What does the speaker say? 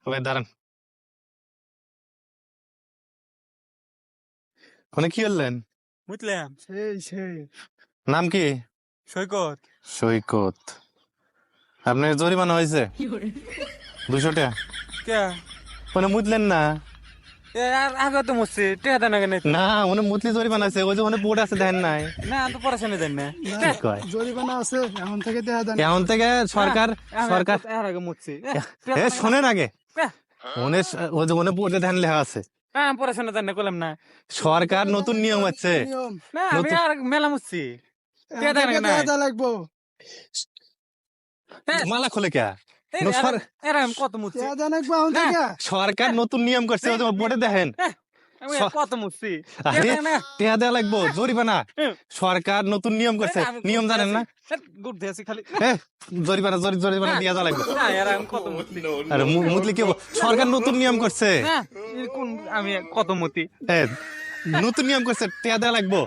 ভাই দাঁড়ান, ওখানে কি করলেন? বুঝলাম সেই নাম কি? সৈকত। সৈকত। আপনার জরিমানা হয়েছে 200 টাকা। কে ওখানে মুতলেন না? আর আগে তো মরছি টেকা দেন আগে নাই তো। না, ওখানে মুতলি জরিমানা আছে, ওই যে ওখানে বোর্ড আছে দেখেন নাই? না আমি তো পড়াশোনা জানি না। কি কয়? জরিমানা আছে এখন থেকে দেয়া দেন। কেমন থেকে সরকার সরকার আর আগে মরছি শোনেন আগে, ওনে ওই যে ওখানে বোর্ডে ধ্যান লেখা আছে, পড়াশোনা জানি না করলাম না। সরকার নতুন নিয়ম আছে। নিয়ম না আমি নতুন- আর মেলা মরছি এখন দেন থেকে আগে দেয়া নাই। দেয়া লাগবো। মালা খোলে কে? এর আমি কত মরছি দেয়া দেয়া লাগবো এখন না। থেকে। সরকার নতুন নিয়ম করছে, ওই যে বোর্ডে দেখেন। আমি আর কত মরছি আরে টেহা দেয়া লাগবো, জরিমানা। হুম। সরকার নতুন নিয়ম করছে, নিয়ম জানেন না? ঘুরতে আছি খালি জরিমানা জরিমানা দিয়ে দেওয়া লাগবে। না আর আমি কত মরছি আরে মুতলি কি হবো? সরকার নতুন নিয়ম করছে, না কোন আমি কত মতি নতুন নিয়ম করছে, টেহা দেয়া লাগবো।